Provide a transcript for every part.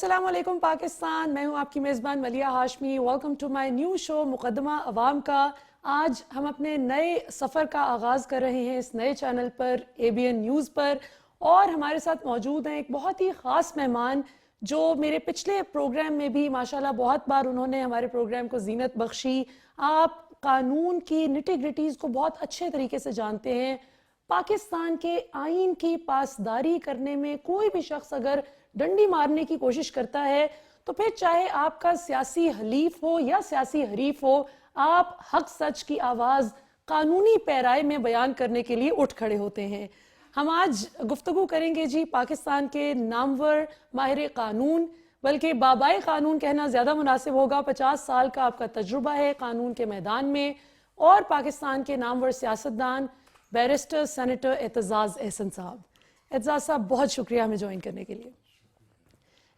السلام علیکم پاکستان، میں ہوں آپ کی میزبان Maliya Hashmi. Welcome to my new show مقدمہ عوام کا. آج ہم اپنے نئے سفر کا آغاز کر رہے ہیں اس نئے چینل پر ABN نیوز پر، اور ہمارے ساتھ موجود ہیں ایک بہت ہی خاص مہمان جو میرے پچھلے پروگرام میں بھی ماشاءاللہ بہت بار انہوں نے ہمارے پروگرام کو زینت بخشی. آپ قانون کی نٹی گریٹیز کو بہت اچھے طریقے سے جانتے ہیں. پاکستان کے آئین کی پاسداری کرنے میں کوئی بھی شخص اگر ڈنڈی مارنے کی کوشش کرتا ہے تو پھر چاہے آپ کا سیاسی حلیف ہو یا سیاسی حریف ہو، آپ حق سچ کی آواز قانونی پیرائے میں بیان کرنے کے لیے اٹھ کھڑے ہوتے ہیں. ہم آج گفتگو کریں گے جی پاکستان کے نامور ماہر قانون، بلکہ بابائے قانون کہنا زیادہ مناسب ہوگا. 50 سال کا آپ کا تجربہ ہے قانون کے میدان میں، اور پاکستان کے نامور سیاستدان بیرسٹر سینیٹر اعتزاز احسن صاحب. اعتزاز صاحب بہت شکریہ ہمیں جوائن کرنے کے لیے.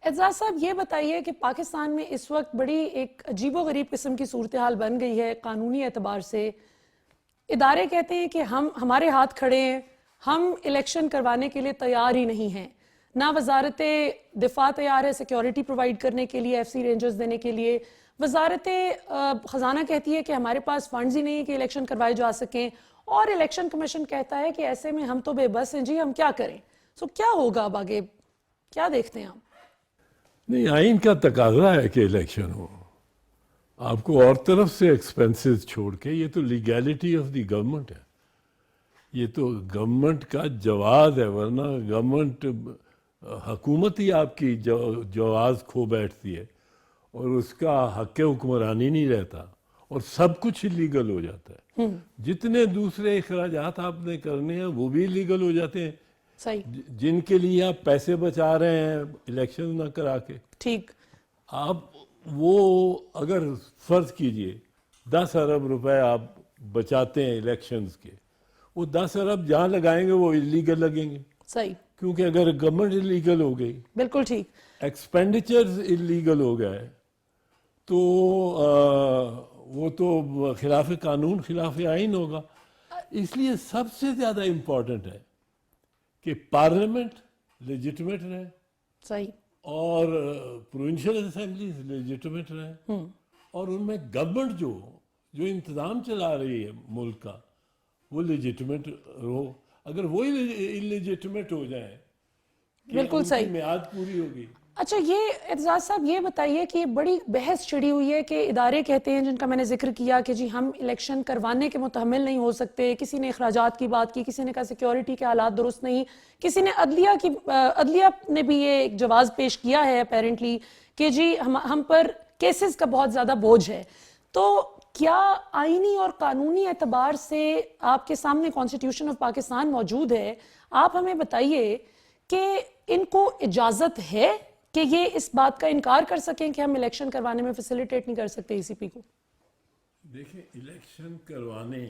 اعتزاز صاحب یہ بتائیے کہ پاکستان میں اس وقت بڑی ایک عجیب و غریب قسم کی صورتحال بن گئی ہے قانونی اعتبار سے. ادارے کہتے ہیں کہ ہمارے ہاتھ کھڑے ہیں، ہم الیکشن کروانے کے لیے تیار ہی نہیں ہیں. نہ وزارت دفاع تیار ہے سیکیورٹی پرووائڈ کرنے کے لیے، FC رینجرز دینے کے لیے. وزارت خزانہ کہتی ہے کہ ہمارے پاس فنڈز ہی نہیں ہیں کہ الیکشن کروائے جا سکیں، اور الیکشن کمیشن کہتا ہے کہ ایسے میں ہم تو بے بس ہیں جی، ہم کیا کریں. کیا ہوگا اب آگے، کیا دیکھتے ہیں آپ؟ نہیں، آئین کا تقاضا ہے کہ الیکشن ہو. آپ کو اور طرف سے ایکسپینسز چھوڑ کے، یہ تو لیگیلٹی آف دی گورنمنٹ ہے، یہ تو گورنمنٹ کا جواز ہے، ورنہ گورنمنٹ حکومت ہی آپ کی جواز کھو بیٹھتی ہے اور اس کا حق حکمرانی نہیں رہتا اور سب کچھ لیگل ہو جاتا ہے. جتنے دوسرے اخراجات آپ نے کرنے ہیں وہ بھی لیگل ہو جاتے ہیں، صحیح، جن کے لیے آپ پیسے بچا رہے ہیں الیکشن نہ کرا کے. ٹھیک. آپ وہ اگر فرض کیجئے 10 ارب روپے آپ بچاتے ہیں الیکشنز کے، وہ 10 ارب جہاں لگائیں گے وہ اللیگل لگیں گے. صحیح، کیونکہ اگر گورنمنٹ اللیگل ہو گئی، بالکل ٹھیک. ایکسپینڈیچرز اللیگل ہو گئے، تو وہ تو خلاف قانون، خلاف آئین ہوگا. اس لیے سب سے زیادہ امپورٹنٹ ہے کہ پارلیمنٹ لیجٹمیٹ رہے صحیح، اور پروونشل اسمبلیز لیجٹمیٹ رہے، اور ان میں گورنمنٹ جو انتظام چلا رہی ہے ملک کا وہ لیجٹمیٹ ہو. اگر وہی انلیجٹمیٹ ہو جائیں کہ بالکل ان کی صحیح. میعاد پوری ہوگی. اچھا، یہ اعتزاز صاحب یہ بتائیے کہ بڑی بحث چھڑی ہوئی ہے کہ ادارے کہتے ہیں جن کا میں نے ذکر کیا کہ جی ہم الیکشن کروانے کے متحمل نہیں ہو سکتے. کسی نے اخراجات کی بات کی، کسی نے کہا سیکیورٹی کے حالات درست نہیں، کسی نے عدلیہ نے بھی یہ ایک جواز پیش کیا ہے اپیرنٹلی کہ جی ہم پر کیسز کا بہت زیادہ بوجھ ہے. تو کیا آئینی اور قانونی اعتبار سے آپ کے سامنے کانسٹیٹیوشن آف پاکستان موجود ہے؟ آپ ہمیں بتائیے کہ ان کو اجازت ہے کہ یہ اس بات کا انکار کر سکیں کہ ہم الیکشن کروانے میں فیسیلیٹیٹ نہیں کر سکتے ECP کو؟ دیکھیں، الیکشن کروانے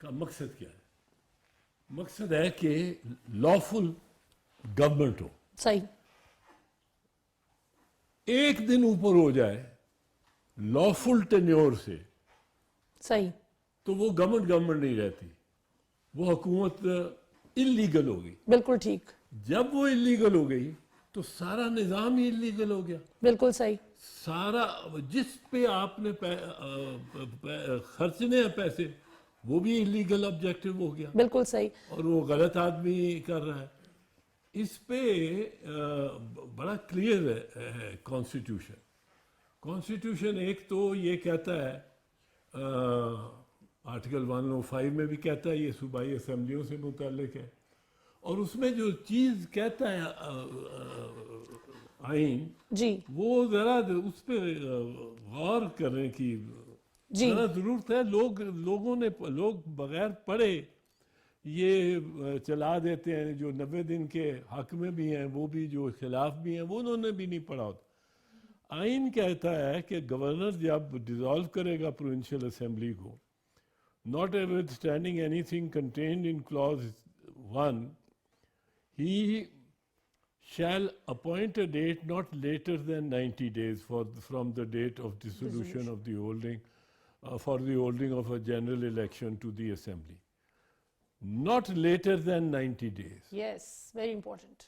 کا مقصد کیا ہے؟ مقصد ہے کہ لافل گورنمنٹ ہو. صحیح، ایک دن اوپر ہو جائے لافل ٹینیور سے صحیح، تو وہ گورنمنٹ نہیں رہتی، وہ حکومت اللیگل ہوگی. بالکل ٹھیک. جب وہ اللیگل ہو گئی تو سارا نظام ہی اللیگل ہو گیا. بالکل صحیح، سارا جس پہ آپ نے خرچنے ہیں پیسے وہ بھی اللیگل آبجیکٹو ہو گیا، بالکل صحیح. اور وہ غلط آدمی کر رہا ہے. اس پہ بڑا کلیئر ہے کانسٹیٹیوشن. ایک تو یہ کہتا ہے، آرٹیکل 105 میں بھی کہتا ہے، یہ صوبائی اسمبلیوں سے متعلق ہے، اور اس میں جو چیز کہتا ہے آئین، جی وہ ذرا اس پہ غور کرنے کی جی ذرا ضرورت ہے. لوگ بغیر پڑھے یہ چلا دیتے ہیں، جو 90 دن کے حق میں بھی ہیں، وہ بھی جو خلاف بھی ہیں، وہ انہوں نے بھی نہیں پڑھا ہوتا. آئین کہتا ہے کہ گورنر جب ڈیزالو کرے گا پروونشل اسمبلی کو، not notwithstanding anything contained in clause 1, he shall appoint a date not later than 90 days from the date of dissolution of the holding for the holding of a general election to the assembly. Not later than 90 days. Yes, very important.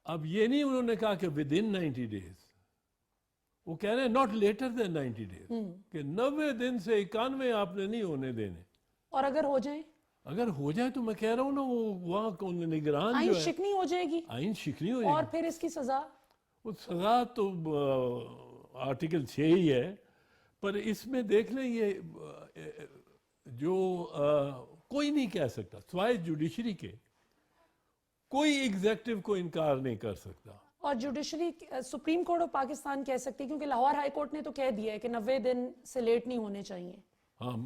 اب یہ نہیں انہوں نے کہا کہ with in 90 days, وہ کہہ رہے ہیں ناٹ لیٹر دین 90 days, کہ 90 دن سے 91 آپ نے نہیں ہونے دینے. اور اگر ہو جائیں, اگر ہو جائے تو میں کہہ رہا ہوں نا وہ وہاں کون نگران آئین جو ہے شکنی ہو جائے گی, آئین شکنی ہو جائے اور گی. پھر اس کی سزا وہ سزا تو آرٹیکل 6 ہی ہے, پر اس میں دیکھ لیں یہ جو کوئی نہیں کہہ سکتا سوائے جوڈیشری کے, کوئی ایگزیکٹو کو انکار نہیں کر سکتا. اور judiciary supreme court of Pakistan کہہ سکتی, کیونکہ لاہور ہائی کورٹ نے تو کہہ دیا ہے کہ 90 دن سے لیٹ نہیں ہونے چاہیے. ہاں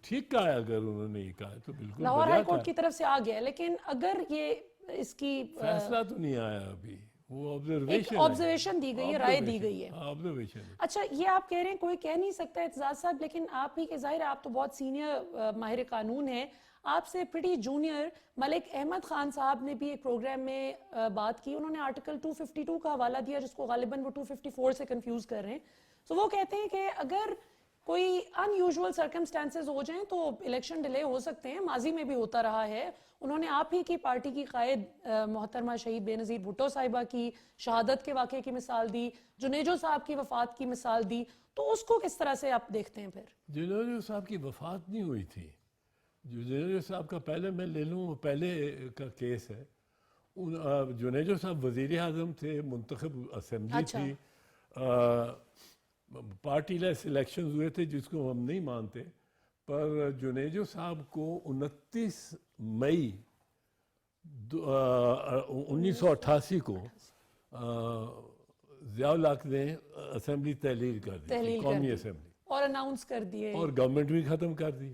ٹھیک کہا ہے, اگر انہوں نے یہ کہا ہے تو بالکل لاہور ہائی کورٹ کی طرف سے آ گیا, لیکن اگر یہ اس کی فیصلہ تو نہیں آیا ابھی, وہ ایک آبزرویشن دی گئی ہے, رائے دی گئی ہے. آبزرویشن. اچھا, یہ آپ کہہ رہے ہیں کوئی کہہ نہیں سکتا اعتزاز صاحب, لیکن آپ ہی کے ظاہر آپ تو بہت سینئر ماہر قانون ہیں, آپ سے پریٹی جونیئر ملک احمد خان صاحب نے بھی ایک پروگرام میں بات کی. انہوں نے آرٹیکل 252 کا حوالہ دیا, جس کو غالباً وہ 254 سے کنفیوز کر رہے ہیں. تو وہ کہتے ہیں کہ اگر کوئی ان یوزول سرکمسٹانسز ہو جائیں تو الیکشن ڈیلے ہو سکتے ہیں, ماضی میں بھی ہوتا رہا ہے. انہوں نے آپ ہی کی پارٹی کی قائد محترمہ شہید بے نظیر بھٹو صاحبہ کی شہادت کے واقعے کی مثال دی, جنیجو صاحب کی وفات کی مثال دی. تو اس کو کس طرح سے آپ دیکھتے ہیں؟ پھر جنیجو صاحب کی وفات نہیں ہوئی تھی. جنیجو صاحب کا پہلے میں لے لوں, وہ پہلے کا کیس ہے. جنیجو صاحب وزیر اعظم تھے, منتخب اسمبلی تھی, پارٹی لیس الیکشنز ہوئے تھے جس کو ہم نہیں مانتے, پر جنیجو صاحب کو 29 مئی 1988 کو ضیاء الحق نے اسمبلی تحلیل کر دی, قومی اسمبلی, اور اناؤنس کر دیے, اور گورنمنٹ بھی ختم کر دی.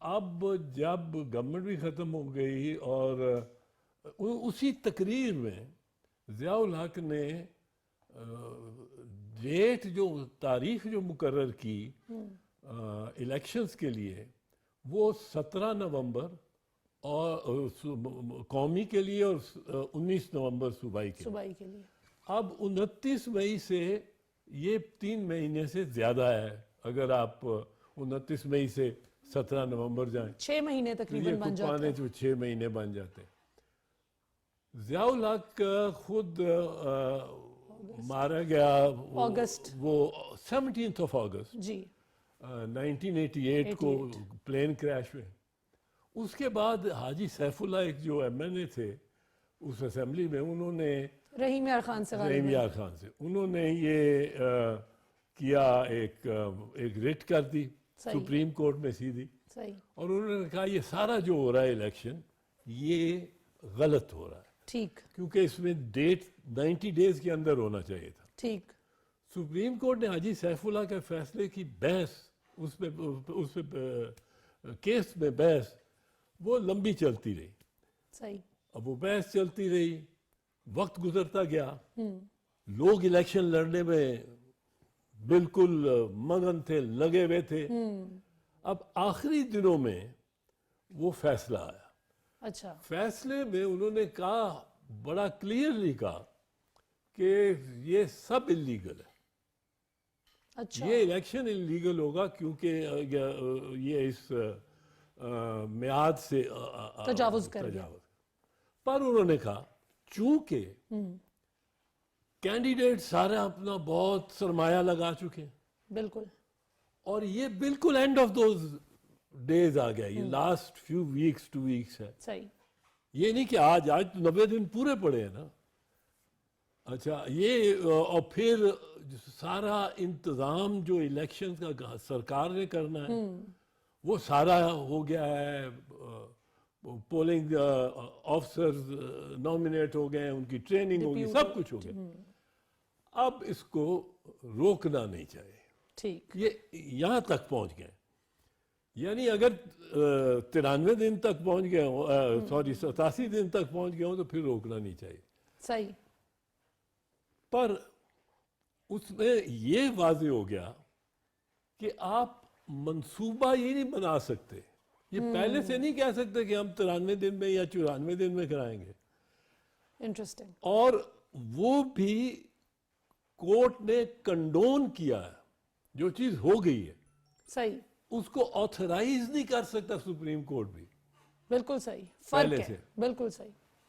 اب جب گورنمنٹ بھی ختم ہو گئی اور اسی تقریر میں ضیاء الحق نے ڈیٹ جو تاریخ جو مقرر کی الیکشنز کے لیے, وہ 17 نومبر اور قومی کے لیے اور 19 نومبر صوبائی کے لیے. اب 29 مئی سے یہ 3 مہینے سے زیادہ ہے. اگر آپ 29 مئی سے 17 نومبر جائیں, 6 مہینے تقریباً بن جاتے ہیں. تو 6 مہینے بن جاتے ہیں. ضیاء الحق خود مارا گیا اگست, وہ 17 اگست جی 1988 کو پلین کریش میں. اس کے بعد حاجی سیف اللہ ایک جو ایم این اے تھے اس اسمبلی میں, انہوں نے رحیم یار خان سے انہوں نے یہ کیا, ایک ریٹ کر دی سپریم کورٹ میں سیدھی, اور انہوں نے کہا یہ سارا جو ہو رہا ہے الیکشن یہ غلط ہو رہا ہے, ٹھیک, کیونکہ اس میں ڈیٹ 90 ڈیز کے اندر ہونا چاہیے تھا. ٹھیک. سپریم کورٹ نے حاجی سیف اللہ کے فیصلے کی بحث, اس پہ کیس میں بحث وہ لمبی چلتی رہی. صحیح. اب وہ بحث چلتی رہی, وقت گزرتا گیا, لوگ الیکشن لڑنے میں بالکل مگن تھے, لگے ہوئے تھے. اب آخری دنوں میں وہ فیصلہ آیا. اچھا, فیصلے میں انہوں نے کہا, بڑا کلیئرلی کہا کہ یہ سب انلیگل ہے. اچھا, یہ الیکشن انلیگل ہوگا کیونکہ یہ اس میعاد سے تجاوز کر گیا. پر انہوں نے کہا چونکہ کینڈیڈیٹ سارے اپنا بہت سرمایہ لگا چکے ہیں, بالکل, اور یہ بالکل اینڈ آف دوز ڈیز آ گیا, یہ لاسٹ فیو ویکس 2 ویکس ہے. صحیح. یہ نہیں کہ آج تو 90 دن پورے پڑے ہیں نا. اچھا, یہ اور پھر سارا انتظام جو الیکشن کا سرکار نے کرنا ہے وہ سارا ہو گیا ہے. پولنگ آفیسرز نامنیٹ ہو گئے ہیں, ان کی ٹریننگ ہوگی, سب کچھ ہو گیا. اب اس کو روکنا نہیں چاہیے. ٹھیک. یہ یہاں تک پہنچ گئے, یعنی اگر 93 دن تک پہنچ گئے ہوں, سوری 87 دن تک پہنچ گئے ہوں تو پھر روکنا نہیں چاہیے. صحیح. پر اس میں یہ واضح ہو گیا کہ آپ منصوبہ یہ نہیں بنا سکتے, یہ پہلے سے نہیں کہہ سکتے کہ ہم 93 دن میں یا 94 دن میں کرائیں گے. انٹرسٹنگ. اور وہ بھی کورٹ نے کنڈون کیا ہے, جو چیز ہو گئی ہے. صحیح. اس کو آتھرائز نہیں کر سکتا سپریم کورٹ بھی. بالکل صحیح, فرق ہے, بالکل صحیح.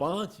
5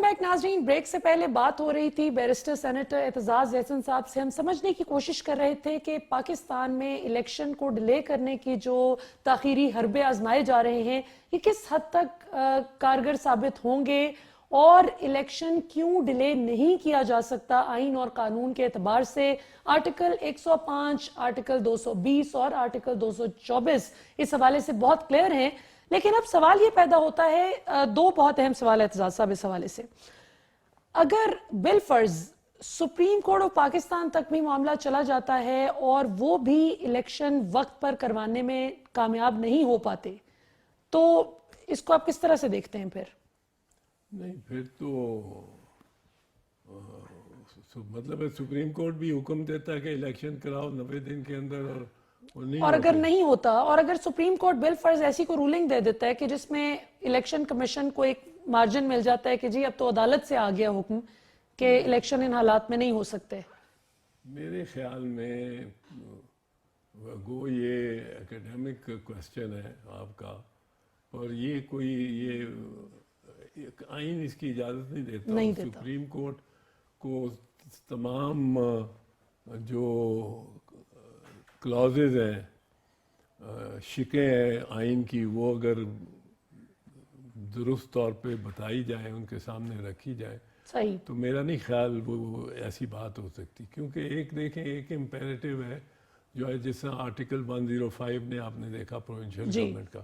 ویلکم بیک ناظرین. بریک سے پہلے بات ہو رہی تھی بیرسٹر سینیٹر اعتزاز احسن صاحب سے. ہم سمجھنے کی کوشش کر رہے تھے کہ پاکستان میں الیکشن کو ڈیلے کرنے کی جو تاخیری حربے آزمائے جا رہے ہیں یہ کس حد تک کارگر ثابت ہوں گے, اور الیکشن کیوں ڈیلے نہیں کیا جا سکتا آئین اور قانون کے اعتبار سے. آرٹیکل 105, آرٹیکل 220 اور آرٹیکل 224 اس حوالے سے بہت کلیئر ہیں. لیکن اب سوال یہ پیدا ہوتا ہے, دو بہت اہم سوال ہے اعتزاز صاحب اس حوالے سے. اگر بالفرض سپریم کورٹ آف پاکستان تک بھی معاملہ چلا جاتا ہے اور وہ بھی الیکشن وقت پر کروانے میں کامیاب نہیں ہو پاتے, تو اس کو آپ کس طرح سے دیکھتے ہیں پھر؟ نہیں, پھر تو مطلب ہے سپریم کورٹ بھی حکم دیتا ہے کہ الیکشن کراؤ 90 دن کے اندر, اور اگر نہیں ہوتا, اور اگر سپریم کورٹ بالفرض ایسی کو رولنگ دے دیتا ہے کہ جس میں الیکشن کمیشن کو ایک مارجن مل جاتا ہے کہ جی اب تو عدالت سے آ گیا حکم کہ الیکشن ان حالات میں نہیں ہو سکتے. میرے خیال میں گو یہ اکیڈمک کوسچن ہے آپ کا, اور یہ کوئی یہ آئین اس کی اجازت نہیں دیتا. سپریم کورٹ کو تمام جو کلازز ہیں, شکیں ہیں آئین کی, وہ اگر درست طور پہ بتائی جائیں, ان کے سامنے رکھی جائیں, تو میرا نہیں خیال وہ ایسی بات ہو سکتی. کیونکہ ایک دیکھیں, ایک امپیریٹیو ہے جو ہے جس طرح آرٹیکل 105 نے آپ نے دیکھا پروونشل گورنمنٹ کا,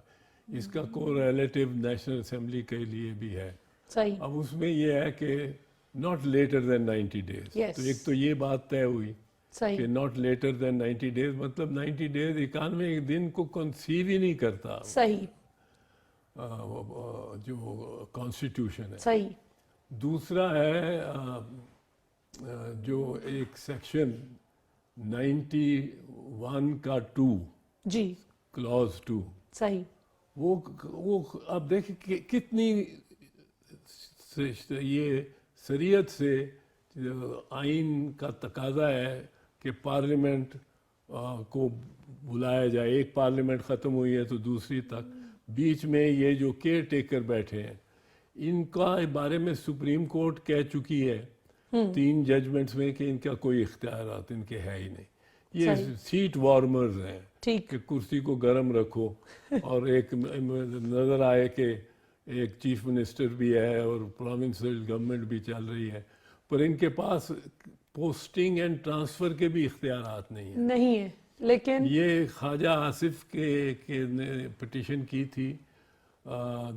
اس کا کو ریلیٹیو نیشنل اسمبلی کے لیے بھی ہے. اب اس میں یہ ہے کہ not later than 90 days. تو ایک تو یہ بات طے ہوئی کہ not later than 90 days, مطلب 90 days 91 دن کو کنسیو ہی نہیں کرتا جو کانسٹیٹیوشن ہے. دوسرا ہے جو ایک سیکشن 91 کا 2 کلاز 2, وہ اب دیکھیں کتنی یہ شریعت سے آئین کا تقاضا ہے کہ پارلیمنٹ کو بلایا جائے. ایک پارلیمنٹ ختم ہوئی ہے تو دوسری تک, بیچ میں یہ جو کیئر ٹیکر بیٹھے ہیں ان کا بارے میں سپریم کورٹ کہہ چکی ہے 3 ججمنٹس میں کہ ان کا کوئی اختیارات ان کے ہے ہی نہیں. یہ سیٹ وارمرز ہیں کہ کرسی کو گرم رکھو, اور ایک نظر آئے کہ ایک چیف منسٹر بھی ہے اور پروونسل گورنمنٹ بھی چل رہی ہے, پر ان کے پاس پوسٹنگ اینڈ ٹرانسفر کے بھی اختیارات نہیں ہیں. لیکن یہ خواجہ آصف کے نے پٹیشن کی تھی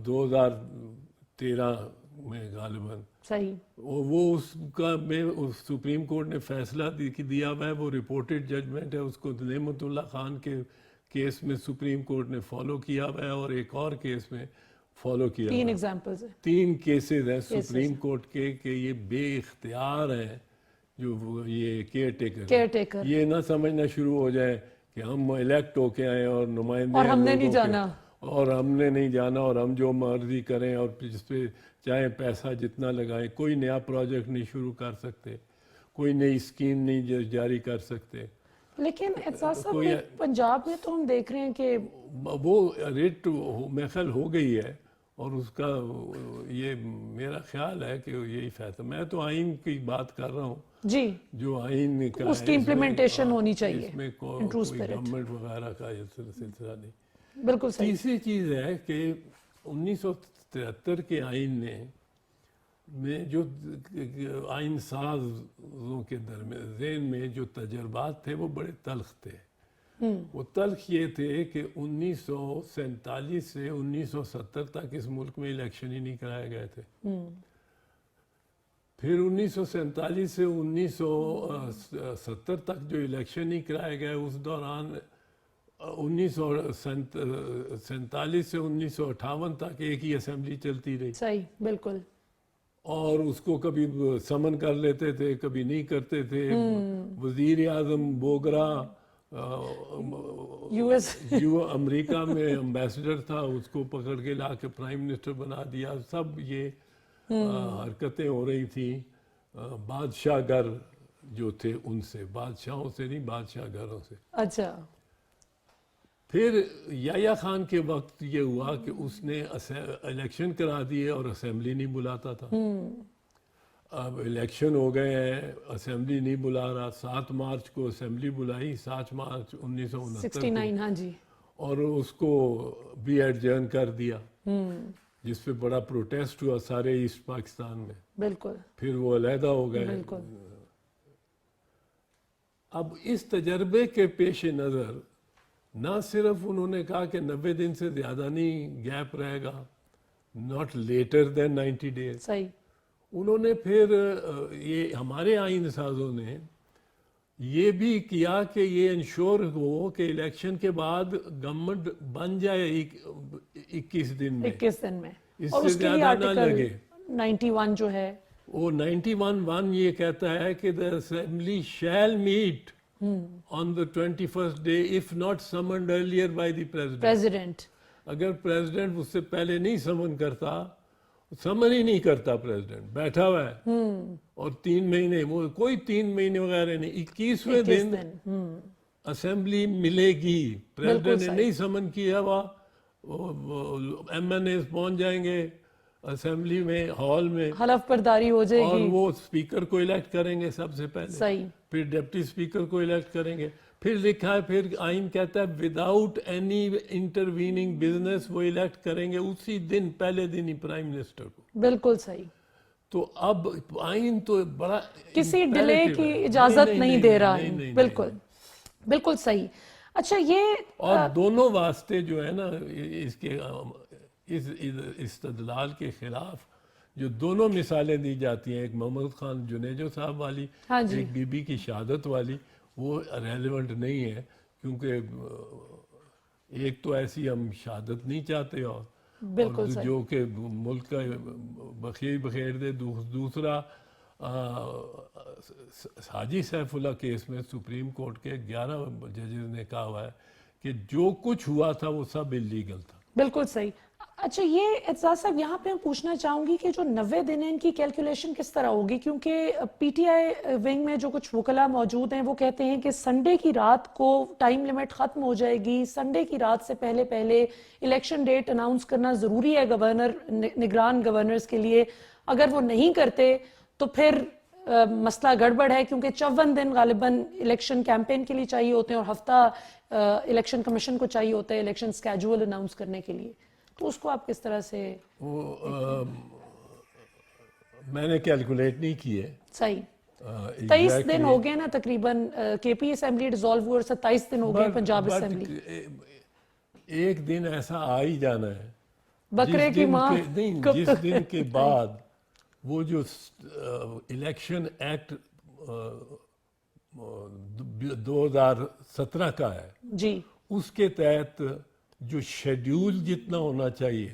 2013 میں غالباً, وہ اس کا میں سپریم کورٹ نے فیصلہ دیا ہوا ہے, وہ رپورٹڈ ججمنٹ ہے, اس کو نعمت اللہ خان کے کیس میں سپریم کورٹ نے فالو کیا ہوا ہے, اور ایک اور کیس میں فالو کیا. 3 ایگزامپلز ہیں, 3 کیسز ہیں سپریم کورٹ کے کہ یہ بے اختیار ہیں جو یہ کیئر ٹیکر. یہ نہ سمجھنا شروع ہو جائے کہ ہم الیکٹ ہو کے آئے اور نمائندے اور ہم نے نہیں جانا اور ہم جو مرضی کریں, اور جس پہ چاہے پیسہ جتنا لگائیں, کوئی نیا پروجیکٹ نہیں شروع کر سکتے, کوئی نئی اسکیم نہیں جاری کر سکتے. لیکن اعتزاز صاحب پنجاب میں تو ہم دیکھ رہے ہیں کہ وہ ریٹ میرے خیال ہو گئی ہے, اور اس کا یہ میرا خیال ہے کہ یہی فیصلہ. میں تو آئین کی بات کر رہا ہوں جو آئین کا اس کی امپلیمنٹیشن ہونی چاہیے, اس میں کوئی گورنمنٹ وغیرہ کا یہ سلسلہ نہیں. بالکل. تیسری چیز ہے کہ 1973 کے آئین میں جو آئین سازوں کے درمیان ذہن میں جو تجربات تھے وہ بڑے تلخ تھے. وہ تلخ یہ تھے کہ 1947 سے 1970 تک اس ملک میں الیکشن ہی نہیں کرائے گئے تھے. پھر 1947 سے 1970 تک جو الیکشن نہیں کرائے گئے, اس دوران 1947 سے 1958 تک ایک ہی اسمبلی چلتی رہی. صحیح, بالکل. اور اس کو کبھی سمن کر لیتے تھے, کبھی نہیں کرتے تھے. وزیر اعظم بوگرا امریکہ میں امبیسڈر تھا, اس کو پکڑ کے لا کے پرائم منسٹر بنا دیا. سب یہ حرکتیں ہو رہی تھیں بادشاہ گر جو تھے ان سے, بادشاہوں سے نہیں, بادشاہ گروں سے. اچھا. پھر یحییٰ خان کے وقت یہ ہوا کہ اس نے الیکشن کرا دیے اور اسمبلی نہیں بلاتا تھا. اب الیکشن ہو گئے ہیں, اسمبلی نہیں بلا رہا. 7 مارچ کو اسمبلی بلائی, 7 مارچ 1969 کو, 69 ہاں جی. اور اس کو بھی ایڈجرن کر دیا, جس پہ بڑا پروٹیسٹ ہوا سارے ایسٹ پاکستان میں. بالکل پھر وہ علیحدہ ہو گئے. بالکل. اب اس تجربے کے پیش نظر نہ صرف انہوں نے کہا کہ 90 دن سے زیادہ نہیں گیپ رہے گا, ناٹ لیٹر دین 90 days, صحیح. انہوں نے پھر یہ ہمارے آئین سازوں نے یہ بھی کیا کہ یہ انشور ہو کہ الیکشن کے بعد گورنمنٹ بن جائے 21 دن میں, 21 دن میں. اس اور سے اس کے لیے زیادہ نہ آرٹیکل لگے. 91 جو ہے وہ 91(1) یہ کہتا ہے کہ the assembly shall meet on the 21st day if not summoned earlier by the president. President. اگر پریزیڈنٹ اس سے پہلے نہیں سمن کرتا, سمن ہی نہیں کرتا, پریزیڈنٹ بیٹھا ہوا ہے اور 3 مہینے, وہ کوئی 3 مہینے وغیرہ نہیں, 21ویں دن اسمبلی ملے گی. پریزیڈنٹ نے نہیں سمن کیا ہوا, ایم این ایز پہنچ جائیں گے اسمبلی میں, ہال میں, حلف برداری ہو جائے اور گی. وہ اسپیکر کو الیکٹ کریں گے سب سے پہلے, صحیح. پھر ڈپٹی اسپیکر کو الیکٹ کریں گے. پھر لکھا ہے, پھر آئین کہتا ہے وداؤٹ اینی انٹرویننگ بزنس وہ الیکٹ کریں گے اسی دن, پہلے دن ہی پرائم منسٹر کو. بالکل صحیح. تو اب آئین تو بڑا کسی ڈیلے کی اجازت نہیں دے رہا ہے. بالکل بالکل صحیح. اچھا یہ اور دونوں واسطے جو ہے نا اس کے اس استدلال کے خلاف جو دونوں مثالیں دی جاتی ہیں, ایک محمد خان جنیجو صاحب والی, ایک بی بی کی شہادت والی, وہ ریلیونٹ نہیں ہے, کیونکہ ایک تو ایسی ہم شہادت نہیں چاہتے اور جو کہ ملک کا بخیر دے. دوسرا حاجی سیف اللہ کیس میں سپریم کورٹ کے 11 ججز نے کہا ہوا ہے کہ جو کچھ ہوا تھا وہ سب اللیگل تھا. بالکل صحیح. اچھا یہ اعتزاز صاحب یہاں پہ میں پوچھنا چاہوں گی کہ جو 90 دن ہیں ان کی کیلکولیشن کس طرح ہوگی, کیونکہ پی ٹی آئی ونگ میں جو کچھ وکلاء موجود ہیں وہ کہتے ہیں کہ سنڈے کی رات کو ٹائم لیمٹ ختم ہو جائے گی, سنڈے کی رات سے پہلے الیکشن ڈیٹ اناؤنس کرنا ضروری ہے گورنر, نگران گورنرز کے لیے. اگر وہ نہیں کرتے تو پھر مسئلہ گڑبڑ ہے, کیونکہ 54 دن غالباً الیکشن کیمپین کے لیے چاہیے ہوتے ہیں اور ہفتہ الیکشن کمیشن کو چاہیے ہوتا ہے الیکشن سکیجول اناؤنس کرنے کے لیے. تو اس کو آپ کس طرح سے؟ وہ میں نے کیلکولیٹ نہیں کی ہے. صحیح. 23 دن ہو گئے نا تقریباً, کے پی اسمبلی ڈیزالو ہوئے اور 27 دن ہو گئے پنجاب اسمبلی. ایک دن ایسا آ ہی جانا ہے بکرے کی ماں, جس دن کے بعد وہ جو الیکشن ایکٹ 2017 کا ہے جی, اس کے تحت جو شیڈیول جتنا ہونا چاہیے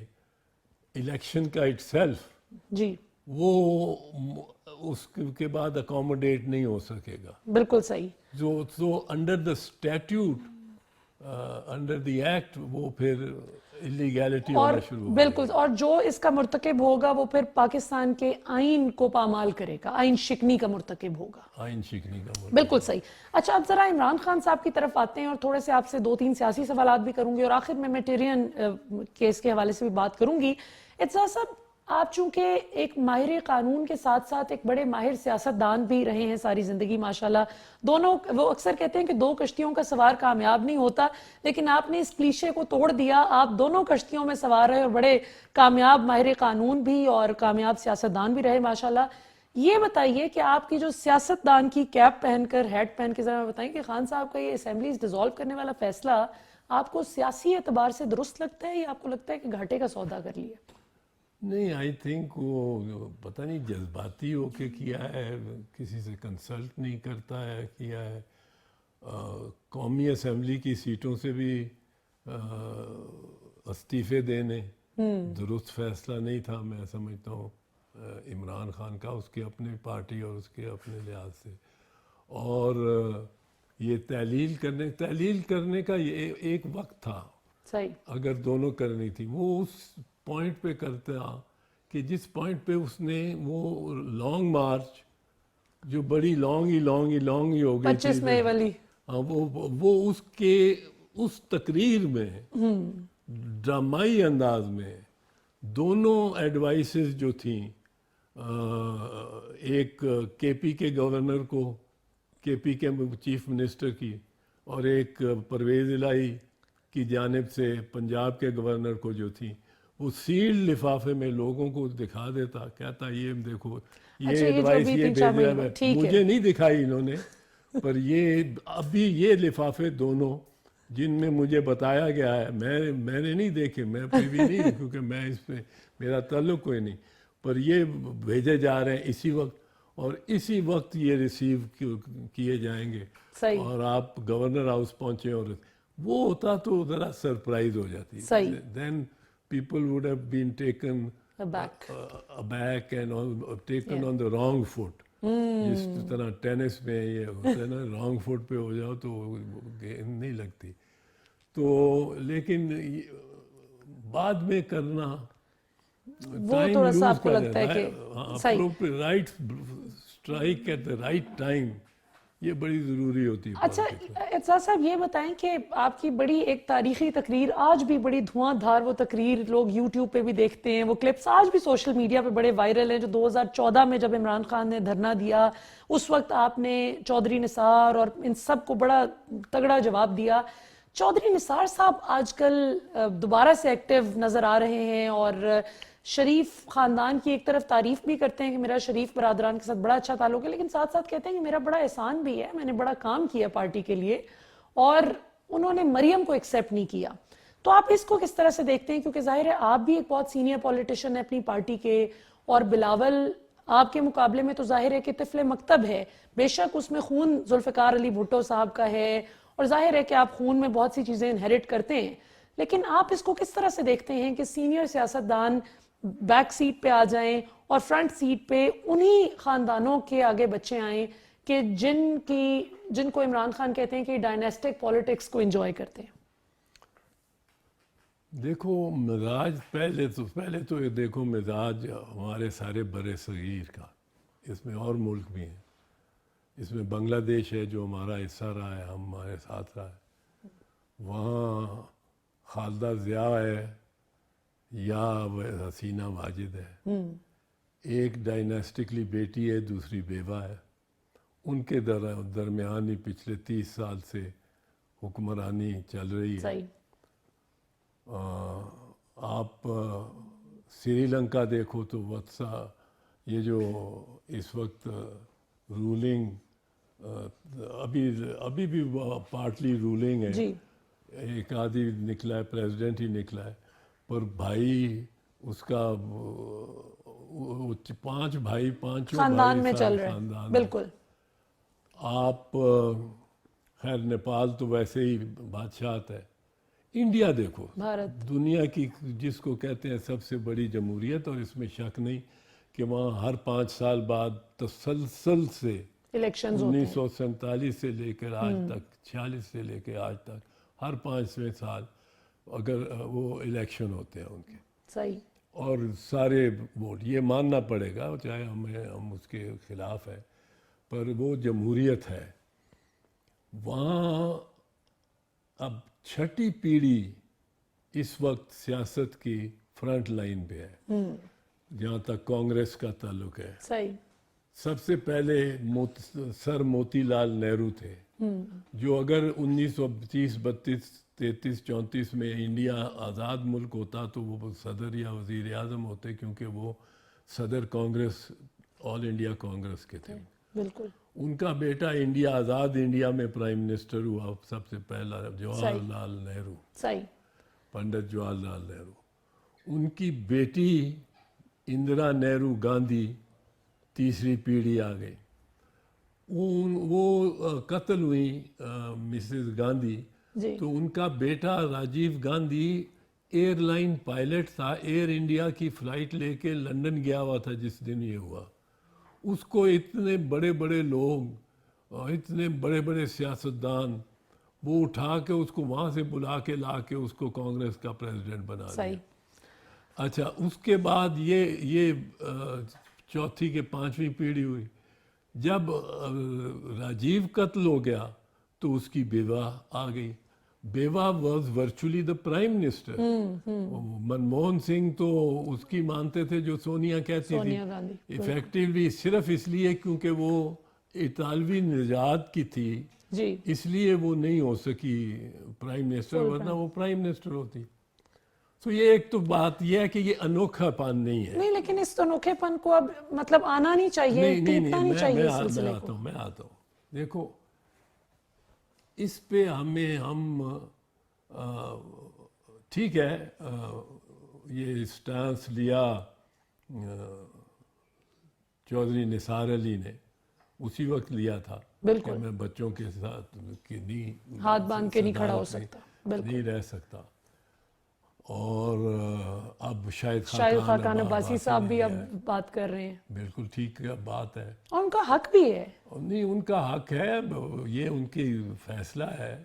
الیکشن کا اٹ سیلف, جی وہ اس کے بعد اکوموڈیٹ نہیں ہو سکے گا. بالکل صحیح. جو under the statute, under the act, وہ پھر اللیگیلٹی ہونا شروع ہو. بالکل, اور جو اس کا مرتکب ہوگا وہ پھر پاکستان کے آئین کو پامال کرے گا, آئین شکنی کا مرتکب ہوگا. آئین شکنی کا مرتکب. بالکل صحیح. اچھا اب ذرا عمران خان صاحب کی طرف آتے ہیں اور تھوڑے سے آپ سے 2-3 سیاسی سوالات بھی کروں گی اور آخر میں میٹیرین کیس کے حوالے سے بھی بات کروں گی. اعتزاز صاحب آپ چونکہ ایک ماہر قانون کے ساتھ ساتھ ایک بڑے ماہر سیاستدان بھی رہے ہیں ساری زندگی ماشاءاللہ, دونوں, وہ اکثر کہتے ہیں کہ 2 کشتیوں کا سوار کامیاب نہیں ہوتا, لیکن آپ نے اس کلیشے کو توڑ دیا, آپ دونوں کشتیوں میں سوار رہے اور بڑے کامیاب ماہر قانون بھی اور کامیاب سیاستدان بھی رہے ماشاءاللہ. یہ بتائیے کہ آپ کی جو سیاستدان کی کیپ پہن کر, ہیٹ پہن کے ذرا بتائیں کہ خان صاحب کا یہ اسمبلیز ڈیزالو کرنے والا فیصلہ آپ کو سیاسی اعتبار سے درست لگتا ہے یا آپ کو لگتا ہے کہ گھاٹے کا سودا کر لیا؟ نہیں, آئی تھنک وہ پتہ نہیں جذباتی ہو کے کیا ہے, کسی سے کنسلٹ نہیں کرتا ہے کیا ہے. قومی اسمبلی کی سیٹوں سے بھی استعفے دینے درست فیصلہ نہیں تھا میں سمجھتا ہوں عمران خان کا, اس کی اپنی پارٹی اور اس کے اپنے لحاظ سے. اور یہ تحلیل کرنے کا یہ ایک وقت تھا, صحیح, اگر دونوں کرنی تھی. وہ اس پوائنٹ پہ کرتا کہ جس پوائنٹ پہ اس نے وہ لانگ مارچ جو بڑی لانگ ہی ہو گئی 25 مئی والی, وہ اس تقریر میں ڈرامائی انداز میں دونوں ایڈوائسز جو تھیں ایک کے پی کے گورنر کو، کے پی کے چیف منسٹر کی، اور ایک پرویز الہی کی جانب سے پنجاب کے گورنر کو جو تھی، وہ سیلڈ لفافے میں لوگوں کو دکھا دیتا، کہتا یہ دیکھو یہ اچھا، یہ جو ایڈوائس ابھی یہ 3-4 بھیج رہا مہینے ہے، ٹھیک ہے، مجھے نہیں دکھائی انہوں نے، پر یہ ابھی یہ لفافے دونوں جن میں مجھے بتایا گیا ہے، میں نے نہیں دیکھے، میں پریوی نہیں، کیونکہ میں اس پہ میرا تعلق کوئی نہیں، پر یہ بھیجے جا رہے ہیں اسی وقت، اور اسی وقت یہ ریسیو کیے جائیں گے، صحیح اور آپ گورنر ہاؤس پہنچے، اور وہ ہوتا تو ذرا سرپرائز ہو جاتی، صحیح then people would have been taken back back and taken on the wrong foot. جس طرح ٹینس میں یہ ہوتا ہے نا، رانگ فٹ پہ ہو جاؤ تو گیم نہیں لگتی. تو لیکن بعد میں کرنا وہ تھوڑا سا آپ کو لگتا ہے کہ صحیح. Right strike at the right time, یہ بڑی ضروری ہوتی ہے. اچھا اعتزاز صاحب، یہ بتائیں کہ آپ کی بڑی ایک تاریخی تقریر، آج بھی بڑی دھواں دھار وہ تقریر لوگ یوٹیوب پہ بھی دیکھتے ہیں، وہ کلپس آج بھی سوشل میڈیا پہ بڑے وائرل ہیں، جو 2014 میں جب عمران خان نے دھرنا دیا، اس وقت آپ نے چودھری نثار اور ان سب کو بڑا تگڑا جواب دیا. چودھری نثار صاحب آج کل دوبارہ سے ایکٹیو نظر آ رہے ہیں، اور شریف خاندان کی ایک طرف تعریف بھی کرتے ہیں کہ میرا شریف برادران کے ساتھ بڑا اچھا تعلق ہے، لیکن ساتھ ساتھ کہتے ہیں کہ میرا بڑا احسان بھی ہے، میں نے بڑا کام کیا پارٹی کے لیے، اور انہوں نے مریم کو ایکسیپٹ نہیں کیا. تو آپ اس کو کس طرح سے دیکھتے ہیں؟ کیونکہ ظاہر ہے آپ بھی ایک بہت سینئر پولیٹیشن ہیں اپنی پارٹی کے، اور بلاول آپ کے مقابلے میں تو ظاہر ہے کہ طفل مکتب ہے، بے شک اس میں خون ذوالفقار علی بھٹو صاحب کا ہے، اور ظاہر ہے کہ آپ خون میں بہت سی چیزیں انہیرٹ کرتے ہیں، لیکن آپ اس کو کس طرح سے دیکھتے ہیں کہ سینئر سیاستدان بیک سیٹ پہ آ جائیں اور فرنٹ سیٹ پہ انہی خاندانوں کے آگے بچے آئیں کہ جن کو عمران خان کہتے ہیں کہ ڈائنیسٹک پالیٹکس کو انجوائے کرتے ہیں؟ دیکھو مزاج پہلے تو یہ دیکھو مزاج ہمارے سارے برِ صغیر کا، اس میں اور ملک بھی ہیں، اس میں بنگلہ دیش ہے جو ہمارا حصہ رہا ہے، ہمارے ساتھ رہا ہے، وہاں خالدہ ضیاء ہے یا حسینہ ماجد ہے، ایک ڈائنیسٹکلی بیٹی ہے، دوسری بیوہ ہے، ان کے درمیان ہی پچھلے 30 سال سے حکمرانی چل رہی ہے. صحیح. آپ سری لنکا دیکھو تو وتسا یہ جو اس وقت رولنگ ابھی بھی پارٹلی رولنگ ہے، جی. ایک آدھی نکلا ہے، پریزیڈنٹ ہی نکلا ہے، پر بھائی اس کا 5 بھائی، پانچوں خاندان میں بھائی چل رہے خاندان ہیں، میں. بالکل. آپ خیر نیپال تو ویسے ہی بادشاہت ہے. انڈیا دیکھو، بھارت دنیا کی جس کو کہتے ہیں سب سے بڑی جمہوریت، اور اس میں شک نہیں کہ وہاں ہر 5 سال بعد تسلسل سے الیکشنز ہوتے ہیں. 1947 سے لے کر آج تک، 46 سے لے کے آج تک، ہر 5ویں سال اگر وہ الیکشن ہوتے ہیں ان کے، صحیح. اور سارے ووٹ، یہ ماننا پڑے گا چاہے ہم اس کے خلاف ہیں، پر وہ جمہوریت ہے. وہاں اب 6ٹھی پیڑھی اس وقت سیاست کی فرنٹ لائن پہ ہے جہاں تک کانگریس کا تعلق ہے. صحیح. سب سے پہلے سر موتی لال نہرو تھے، جو اگر 1932 32 33 34 میں انڈیا آزاد ملک ہوتا تو وہ صدر یا وزیر اعظم ہوتے، کیونکہ وہ صدر کانگریس، آل انڈیا کانگریس کے تھے. بالکل. ان کا بیٹا انڈیا آزاد انڈیا میں پرائم منسٹر ہوا سب سے پہلا، جواہر لال نہرو، صحیح. پنڈت جواہر لال نہرو. ان کی بیٹی اندرا نہرو گاندھی تیسری پیڑھی آ گئی. وہ قتل ہوئی مسز گاندھی، جی. تو ان کا بیٹا Rajiv Gandhi airline pilot تھا، ایئر انڈیا کی فلائٹ لے کے لندن گیا ہوا تھا جس دن یہ ہوا. اس کو اتنے بڑے بڑے لوگ، اتنے بڑے بڑے سیاستدان، وہ اٹھا کے اس کو وہاں سے بلا کے لا کے اس کو کانگریس کا پریزیڈنٹ بنا دیا. صحیح. اچھا، اس کے بعد یہ چوتھی کے 5ویں پیڑھی ہوئی. جب راجیو قتل ہو گیا تو اس کی بیوہ آ گئی. بیوا was virtually the prime minister. Manmohan Singh تو اس کی مانتے تھے جو سونیا کہتی تھی, سونیا گاندھی افیکٹولی صرف اس لیے کیونکہ وہ اطالوی نژاد کی تھی, جی اس لیے وہ نہیں ہو سکی پرائم منسٹر, ورنہ وہ پرائم منسٹر ہوتی. تو یہ ایک تو بات یہ ہے کہ یہ انوکھا پن نہیں ہے. نہیں, لیکن اس انوکھے پن کو اب مطلب آنا نہیں چاہیے, ٹوٹنا نہیں چاہیے اس سلسلے کو. میں آتا ہوں. دیکھو اس پہ ہم ٹھیک ہے یہ اسٹانس لیا چودھری نثار علی نے, اسی وقت لیا تھا کہ میں بچوں کے ساتھ نہیں ہاتھ باندھ کے نہیں کھڑا ہو سکتا, نہیں رہ سکتا. اور اب شاہد خاقان عباسی صاحب بھی اب بات کر رہے ہیں. بالکل ٹھیک بات ہے, اور ان کا حق بھی ہے. نہیں ان کا حق ہے, یہ ان کی فیصلہ ہے.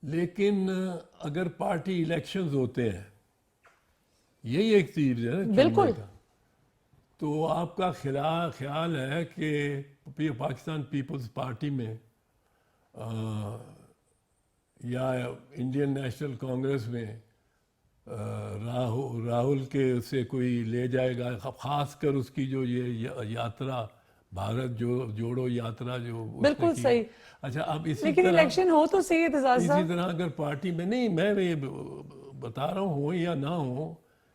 لیکن اگر پارٹی الیکشنز ہوتے ہیں, یہی ایک چیز ہے بالکل, تو آپ کا خیال ہے کہ پاکستان پیپلز پارٹی میں یا انڈین نیشنل کانگریس میں راہل کے سے کوئی لے جائے گا, خاص کر اس کی جو یہ یاترا بھارت جوڑو یاترا جو بالکل صحیح. اچھا اب اسی لیکن الیکشن ہو تو صحیح اعتزاز صاحب, اسی طرح اگر پارٹی میں نہیں, میں بتا رہا ہوں یا نہ ہو,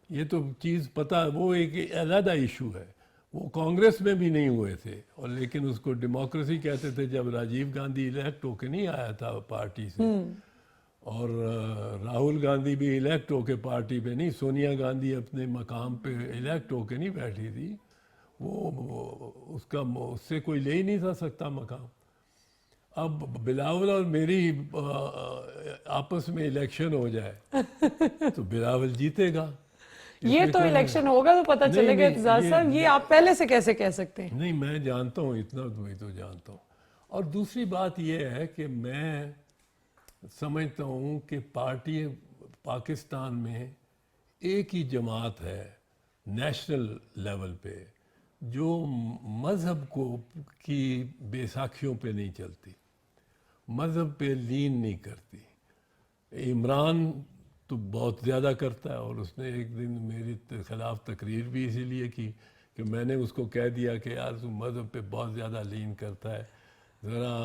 یہ تو چیز پتہ, وہ ایک علیحدہ ایشو ہے. وہ کانگریس میں بھی نہیں ہوئے تھے, اور لیکن اس کو ڈیموکریسی کہتے تھے جب راجیو گاندھی الیکٹ ہو کے نہیں آیا تھا پارٹی سے, اور راہل گاندھی بھی الیکٹ ہو کے پارٹی پہ نہیں, سونیا گاندھی اپنے مقام پہ الیکٹ ہو کے نہیں بیٹھی تھی, وہ اس سے کوئی لے ہی نہیں تھا سکتا مقام. اب بلاول اور میری آپس میں الیکشن ہو جائے تو بلاول جیتے گا. یہ تو الیکشن ہوگا تو پتہ چلے گا اعتزاز صاحب, یہ آپ پہلے سے کیسے کہہ سکتے ہیں؟ نہیں میں جانتا ہوں, اتنا تو جانتا ہوں. اور دوسری بات یہ ہے کہ میں سمجھتا ہوں کہ پارٹی پاکستان میں ایک ہی جماعت ہے نیشنل لیول پہ جو مذہب کی بیساکھیوں پہ نہیں چلتی, مذہب پہ لین نہیں کرتی. عمران تو بہت زیادہ کرتا ہے, اور اس نے ایک دن میری خلاف تقریر بھی اسی لیے کی کہ میں نے اس کو کہہ دیا کہ یار تو مذہب پہ بہت زیادہ لین کرتا ہے, ذرا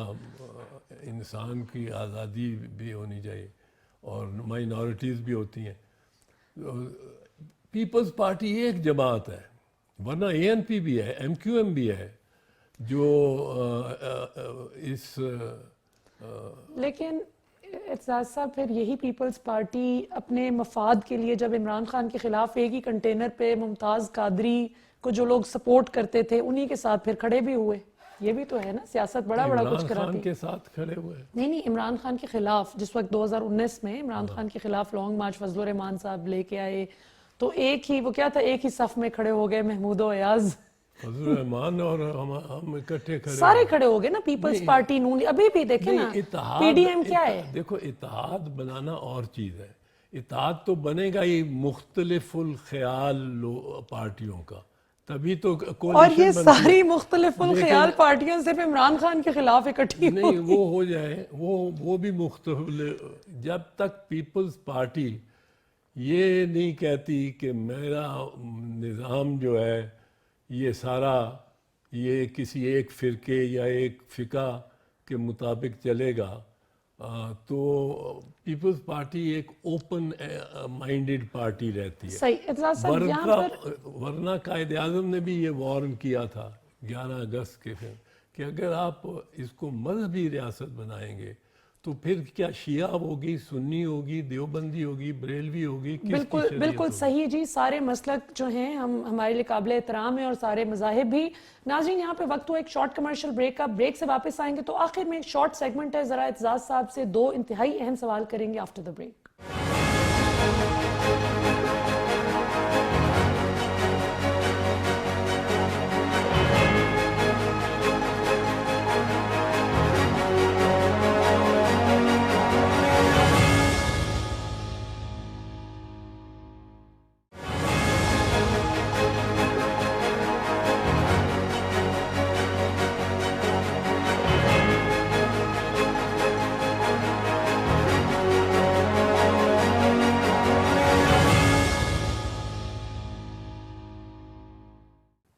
انسان کی آزادی بھی ہونی چاہیے, اور مائنورٹیز بھی ہوتی ہیں. پیپلز پارٹی ایک جماعت ہے, ورنہ اے این پی بھی ہے, ایم کیو ایم بھی ہے جو اس لیکن اعتزاز صاحب پھر یہی پیپلز پارٹی اپنے مفاد کے لیے جب عمران خان کے خلاف ایک ہی کنٹینر پہ ممتاز قادری کو جو لوگ سپورٹ کرتے تھے انہی کے ساتھ پھر کھڑے بھی ہوئے. یہ بھی تو ہے نا, سیاست بڑا کچھ کراتی. عمران خان کے ساتھ کھڑے ہوئے نہیں عمران خان کے خلاف جس وقت 2019 میں عمران خان کے خلاف لانگ مارچ فضل الرحمان صاحب لے کے آئے, تو ایک ہی وہ کیا تھا, ایک ہی صف میں کھڑے ہو گئے محمود و ایاز, فضل الرحمان اور ہم اکٹھے کھڑے, سارے کھڑے ہو گئے نا. پیپلز پارٹی نون ابھی بھی دیکھیں نا, پی ڈی ایم کیا ہے. دیکھو اتحاد بنانا اور چیز ہے, اتحاد تو بنے گا ہی مختلف الخیال پارٹیوں کا, تبھی تو اور یہ ساری مختلف الخیال پارٹیاں صرف عمران خان کے خلاف اکٹھی نہیں وہ ہو جائے, وہ بھی مختلف. جب تک پیپلز پارٹی یہ نہیں کہتی کہ میرا نظام جو ہے یہ سارا یہ کسی ایک فرقے یا ایک فقہ کے مطابق چلے گا, تو پیپلز پارٹی ایک اوپن مائنڈڈ پارٹی رہتی ہے. صحیح اعتزاز صاحب, یہاں پر ورنہ قائد اعظم نے بھی یہ وارن کیا تھا 11 اگست کے پھر کہ اگر آپ اس کو مذہبی ریاست بنائیں گے تو پھر کیا شیعہ ہوگی, سنی ہوگی, دیوبندی ہوگی, بریلوی ہوگی, بالکل صحیح جی. سارے مسلک جو ہیں ہمارے لیے قابل احترام ہیں اور سارے مذاہب بھی. ناظرین یہاں پہ وقت ہوا ایک شارٹ کمرشل بریک کا, بریک سے واپس آئیں گے تو آخر میں ایک شارٹ سیگمنٹ ہے, ذرا اعتزاز صاحب سے 2 انتہائی اہم سوال کریں گے after the break.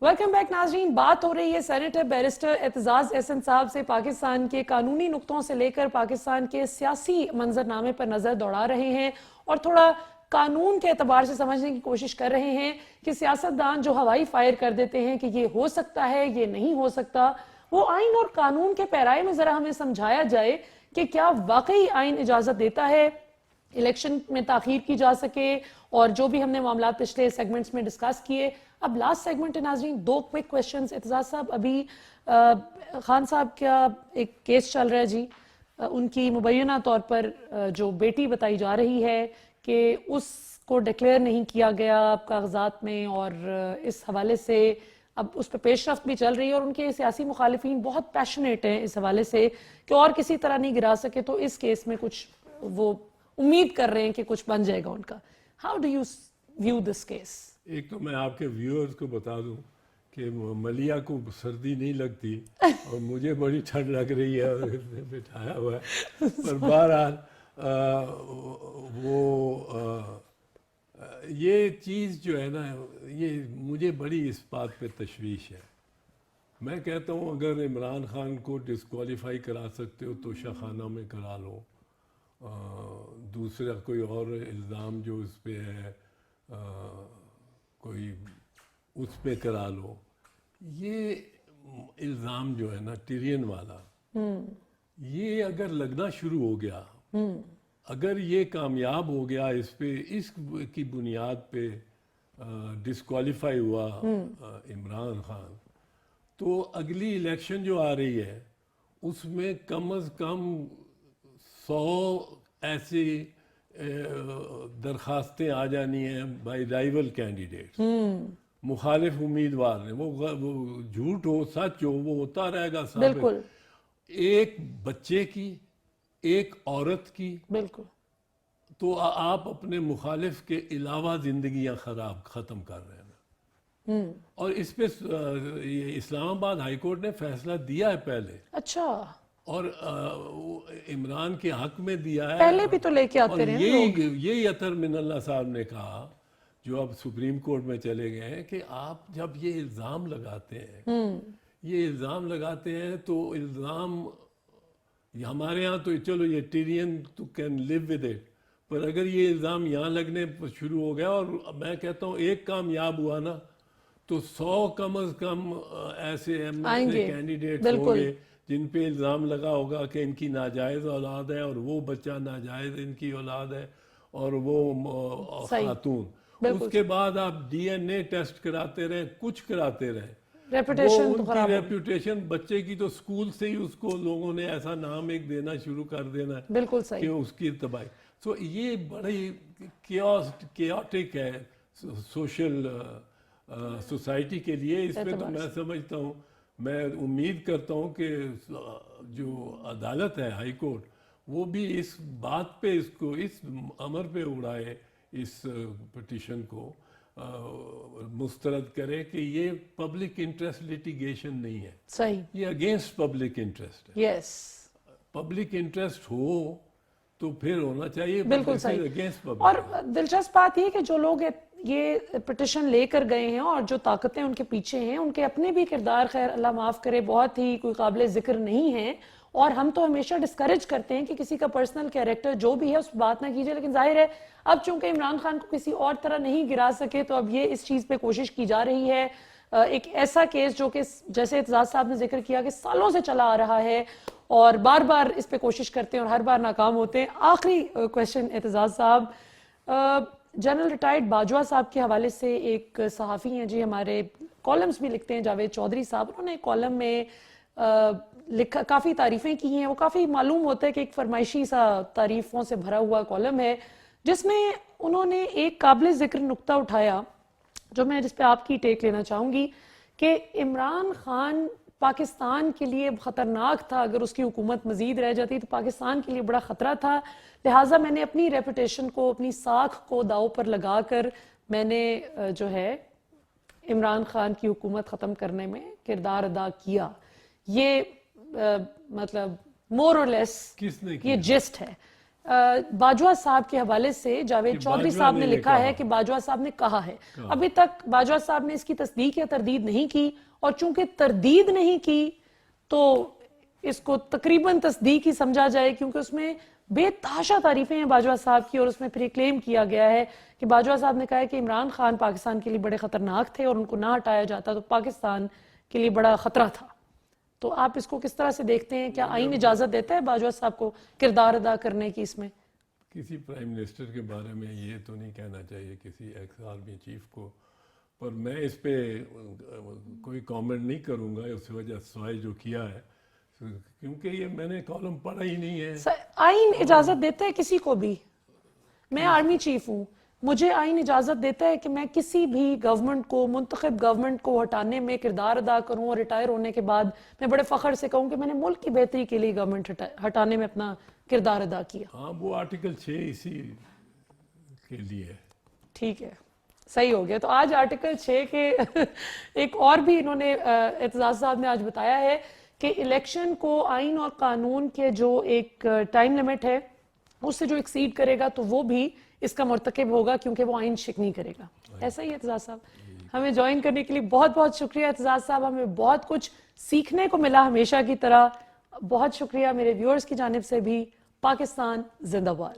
Welcome back ناظرین. بات ہو رہی ہے سینیٹر بیرسٹر اعتزاز احسن صاحب سے. پاکستان کے قانونی نقطوں سے لے کر پاکستان کے سیاسی منظرنامے پر نظر دوڑا رہے ہیں اور تھوڑا قانون کے اعتبار سے سمجھنے کی کوشش کر رہے ہیں کہ سیاستدان جو ہوائی فائر کر دیتے ہیں کہ یہ ہو سکتا ہے یہ نہیں ہو سکتا, وہ آئین اور قانون کے پیرائے میں ذرا ہمیں سمجھایا جائے کہ کیا واقعی آئین اجازت دیتا ہے الیکشن میں تاخیر کی جا سکے, اور جو بھی ہم نے معاملات پچھلے سیگمنٹس میں ڈسکس کیے. اب لاسٹ سیگمنٹ ناظرین 2 کوئک کویسچنز. اعتزاز صاحب, ابھی خان صاحب کا ایک کیس چل رہا ہے جی, ان کی مبینہ طور پر جو بیٹی بتائی جا رہی ہے کہ اس کو ڈکلیئر نہیں کیا گیا کاغذات میں, اور اس حوالے سے اب اس پہ پیش رفت بھی چل رہی ہے اور ان کے سیاسی مخالفین بہت پیشنیٹ ہیں اس حوالے سے کہ اور کسی طرح نہیں گرا سکے, تو اس کیس میں کچھ وہ امید کر رہے ہیں کہ کچھ بن جائے گا ان کا. How do you view this case? ایک تو میں آپ کے ویورز کو بتا دوں کہ ملیہ کو سردی نہیں لگتی اور مجھے بڑی ٹھنڈ لگ رہی ہے اور بٹھایا ہوا ہے, پر بہرحال یہ چیز جو ہے نا, یہ مجھے بڑی اس بات پہ تشویش ہے. میں کہتا ہوں اگر عمران خان کو ڈسکوالیفائی کرا سکتے ہو تو شاخانہ میں کرا لو, دوسرا کوئی اور الزام جو اس پہ ہے کوئی اس پہ کرا لو. یہ الزام جو ہے نا ٹیرین والا, یہ اگر لگنا شروع ہو گیا, اگر یہ کامیاب ہو گیا اس پہ, اس کی بنیاد پہ ڈسکوالیفائی ہوا عمران خان, تو اگلی الیکشن جو آ رہی ہے اس میں کم از کم 100 ایسی درخواستیں آ جانی ہیں بائی رائیول کینڈیڈیٹ, مخالف امیدوار نے, وہ جھوٹ ہو سچ ہو وہ ہوتا رہے گا ثابت. بالکل. ایک بچے کی, ایک عورت کی, بالکل. تو آپ اپنے مخالف کے علاوہ زندگیاں ختم کر رہے ہیں. اور اس پہ اسلام آباد ہائی کورٹ نے فیصلہ دیا ہے پہلے. اچھا. اور عمران کے حق میں دیا ہے. پہلے بھی تو لے کے آتے رہے ہیں. یہی اطہر من اللہ صاحب نے کہا جو اب سپریم کورٹ میں چلے گئے ہیں کہ آپ جب یہ الزام لگاتے ہیں تو الزام ہمارے ہاں تو چلو یہ ٹیرین تو کین لیو ود اٹ, پر اگر یہ الزام یہاں لگنے شروع ہو گیا, اور میں کہتا ہوں ایک کامیاب ہوا نا تو 100 کم از کم ایسے کینڈیڈیٹ ہوں گے جن پہ الزام لگا ہوگا کہ ان کی ناجائز اولاد ہے اور وہ بچہ ناجائز ان کی اولاد ہے اور وہ خاتون. اس کے بعد آپ ڈی این اے ٹیسٹ کراتے رہیں, کچھ کراتے رہیں, ریپوٹیشن بچے کی تو سکول سے ہی اس کو لوگوں نے ایسا نام ایک دینا شروع کر دینا بالکل صحیح کہ اس کی تباہی. سو یہ بڑی کیوٹک ہے سوشل سوسائٹی کے لیے. اس پہ تو میں سمجھتا ہوں, میں امید کرتا ہوں کہ جو عدالت ہے ہائی کورٹ وہ بھی اس بات پہ اس امر پہ اڑائے, اس پٹیشن کو مسترد کرے کہ یہ پبلک انٹرسٹ لیٹیگیشن نہیں ہے. صحیح. یہ اگینسٹ پبلک انٹرسٹ ہے. یس. پبلک انٹرسٹ ہو تو پھر ہونا چاہیے. بالکل صحیح. اور دلچسپ بات یہ کہ جو لوگ یہ پٹیشن لے کر گئے ہیں اور جو طاقتیں ان کے پیچھے ہیں, ان کے اپنے بھی کردار خیر اللہ معاف کرے بہت ہی کوئی قابل ذکر نہیں ہے, اور ہم تو ہمیشہ ڈسکریج کرتے ہیں کہ کسی کا پرسنل کیریکٹر جو بھی ہے اس بات نہ کیجئے, لیکن ظاہر ہے اب چونکہ عمران خان کو کسی اور طرح نہیں گرا سکے تو اب یہ اس چیز پہ کوشش کی جا رہی ہے. ایک ایسا کیس جو کہ جیسے اعتزاز صاحب نے ذکر کیا کہ سالوں سے چلا آ رہا ہے اور بار بار اس پہ کوشش کرتے ہیں اور ہر بار ناکام ہوتے ہیں. آخری کویسچن اعتزاز صاحب, جنرل ریٹائرڈ باجوہ صاحب کے حوالے سے ایک صحافی ہیں جی, ہمارے کالمز بھی لکھتے ہیں, جاوید چودھری صاحب, انہوں نے کالم میں لکھا, کافی تعریفیں کی ہیں. وہ کافی معلوم ہوتا ہے کہ ایک فرمائشی سا تعریفوں سے بھرا ہوا کالم ہے, جس میں انہوں نے ایک قابل ذکر نقطہ اٹھایا جو میں جس پہ آپ کی ٹیک لینا چاہوں گی کہ عمران خان پاکستان کے لیے خطرناک تھا, اگر اس کی حکومت مزید رہ جاتی تو پاکستان کے لیے بڑا خطرہ تھا, لہٰذا میں نے اپنی ریپوٹیشن کو, اپنی ساکھ کو داؤ پر لگا کر میں نے جو ہے عمران خان کی حکومت ختم کرنے میں کردار ادا کیا. یہ مطلب مور اور لیس یہ جسٹ ہے. باجوہ صاحب کے حوالے سے جاوید چودھری صاحب نے لکھا ہے کہ باجوہ صاحب نے کہا ہے. ابھی تک باجوہ صاحب نے اس کی تصدیق یا تردید نہیں کی, اور چونکہ تردید نہیں کی تو اس کو تقریباً تصدیق ہی سمجھا جائے, کیونکہ اس میں بے تحاشا تعریفیں ہیں باجوہ صاحب کی, اور اس میں پھر یہ کلیم کیا گیا ہے کہ باجوہ صاحب نے کہا ہے کہ عمران خان پاکستان کے لیے بڑے خطرناک تھے اور ان کو نہ ہٹایا جاتا تو پاکستان کے لیے بڑا خطرہ تھا. تو آپ اس کو کس طرح سے دیکھتے ہیں؟ کیا آئین اجازت دیتا ہے باجوہ صاحب کو کردار ادا کرنے کی اس میں؟ کسی پرائم منسٹر کے بارے میں یہ تو نہیں کہنا چاہیے کسی ایکس آرمی چیف کو, پر میں اس پہ کوئی کامنٹ نہیں کروں گا اس وجہ سوائے جو کیا ہے, کیونکہ یہ میں نے کالم پڑھا ہی نہیں ہے. آئین اجازت دیتا ہے کسی کو بھی, میں آرمی چیف ہوں, مجھے آئین اجازت دیتا ہے کہ میں کسی بھی گورنمنٹ کو, منتخب گورنمنٹ کو ہٹانے میں کردار ادا کروں, اور ریٹائر ہونے کے بعد میں بڑے فخر سے کہوں کہ میں نے ملک کی بہتری کے لیے گورنمنٹ ہٹانے میں اپنا کردار ادا کیا. ہاں, وہ آرٹیکل 6 اسی کے لیے. ٹھیک ہے, صحیح ہو گیا. تو آج آرٹیکل 6 کے ایک اور بھی انہوں نے اعتزاز صاحب نے آج بتایا ہے کہ الیکشن کو آئین اور قانون کے جو ایک ٹائم لیمٹ ہے اس سے جو ایکسیڈ کرے گا تو وہ بھی اس کا مرتکب ہوگا, کیونکہ وہ آئین شکنی کرے گا. ایسا ہی اعتزاز صاحب, ہمیں جوائن کرنے کے لیے بہت بہت شکریہ اعتزاز صاحب, ہمیں بہت کچھ سیکھنے کو ملا ہمیشہ کی طرح. بہت شکریہ میرے ویورز کی جانب سے بھی. پاکستان زندہ باد.